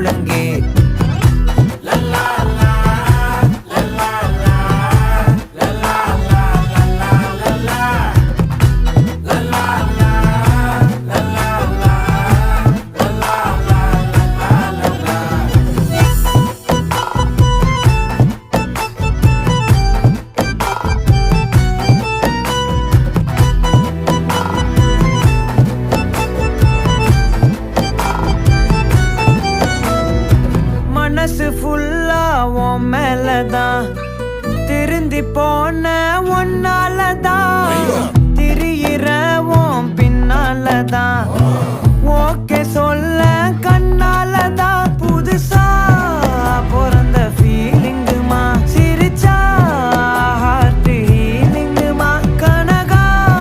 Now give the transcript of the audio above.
முழங்கே. மனசு ஃபுல்லா உன் மேலதான், திருந்தி போன ஒன்னாலதான், திரியிற உன் பின்னாலதான், ஓகே சொல்ல கண்ணாலதான்,